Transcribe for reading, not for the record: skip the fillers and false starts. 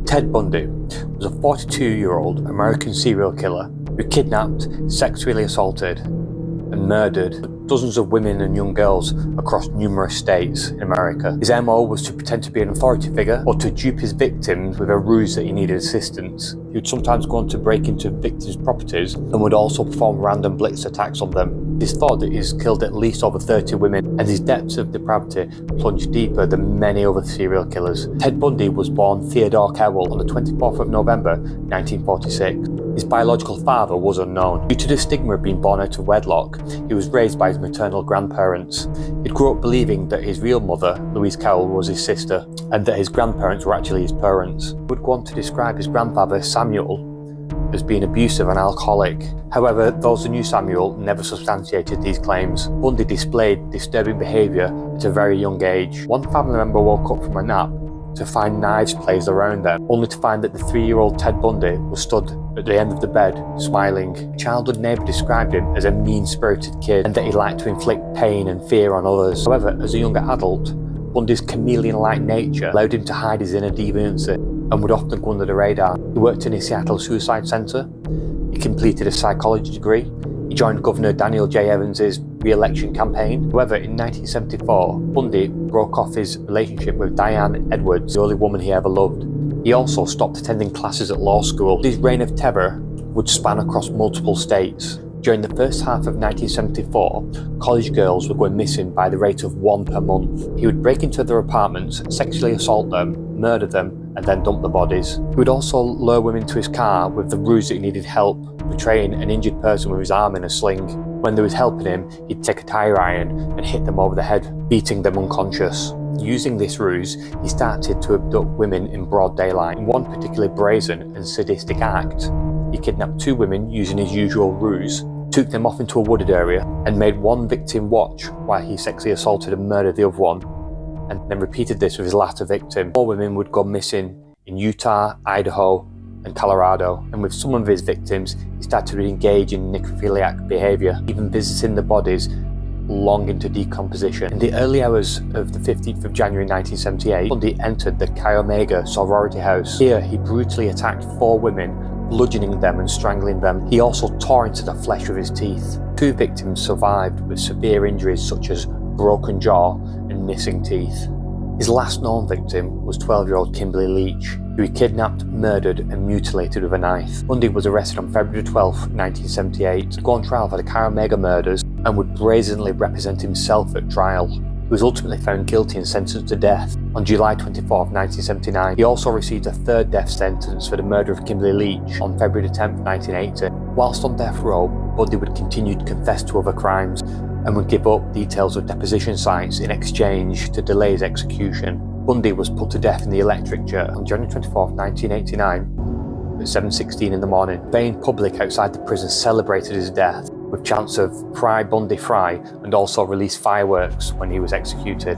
Ted Bundy was a 42-year-old American serial killer who kidnapped, sexually assaulted, and murdered dozens of women and young girls across numerous states in America. His MO was to pretend to be an authority figure or to dupe his victims with a ruse that he needed assistance. He would sometimes go on to break into victims' properties and would also perform random blitz attacks on them. It is thought that he's killed at least over 30 women, and his depths of depravity plunged deeper than many other serial killers. Ted Bundy was born Theodore Carroll on the 24th of November 1946. His biological father was unknown. Due to the stigma of being born out of wedlock, he was raised by his maternal grandparents. He grew up believing that his real mother, Louise Carroll, was his sister, and that his grandparents were actually his parents. He would go on to describe his grandfather, Samuel, as being abusive and alcoholic. However, those who knew Samuel never substantiated these claims. Bundy displayed disturbing behaviour at a very young age. One family member woke up from a nap to find knives placed around them, only to find that the 3-year-old Ted Bundy was stood at the end of the bed, smiling. A childhood neighbour described him as a mean-spirited kid and that he liked to inflict pain and fear on others. However, as a younger adult, Bundy's chameleon-like nature allowed him to hide his inner deviancy and would often go under the radar. He worked in a Seattle suicide centre. He completed a psychology degree. He joined Governor Daniel J. Evans's re-election campaign. However, in 1974, Bundy broke off his relationship with Diane Edwards, the only woman he ever loved. He also stopped attending classes at law school. His reign of terror would span across multiple states. During the first half of 1974, college girls were going missing by the rate of 1 per month. He would break into their apartments, sexually assault them, murder them, and then dump the bodies. He would also lure women to his car with the ruse that he needed help, portraying an injured person with his arm in a sling. When they was helping him, he'd take a tire iron and hit them over the head, beating them unconscious. Using this ruse, he started to abduct women in broad daylight. In one particularly brazen and sadistic act, he kidnapped 2 women using his usual ruse, took them off into a wooded area, and made one victim watch while he sexually assaulted and murdered the other one, and then repeated this with his latter victim. 4 women would go missing in Utah, Idaho, and Colorado, and with some of his victims, he started to engage in necrophiliac behaviour, even visiting the bodies long into decomposition. In the early hours of the 15th of January 1978, Bundy entered the Chi Omega sorority house. Here, he brutally attacked 4 women, bludgeoning them and strangling them. He also tore into the flesh with his teeth. 2 victims survived with severe injuries such as broken jaw and missing teeth. His last known victim was 12-year-old Kimberly Leach, who he kidnapped, murdered and mutilated with a knife. Bundy was arrested on February 12, 1978, to go on trial for the Chi Omega murders and would brazenly represent himself at trial. He was ultimately found guilty and sentenced to death on July 24, 1979. He also received a 3rd death sentence for the murder of Kimberly Leach on February 10, 1980. Whilst on death row, Bundy would continue to confess to other crimes and would give up details of deposition sites in exchange to delay his execution. Bundy was put to death in the electric chair on January 24, 1989 at 7:16 in the morning. The Bayne public outside the prison celebrated his death with chants of "Fry Bundy Fry" and also released fireworks when he was executed.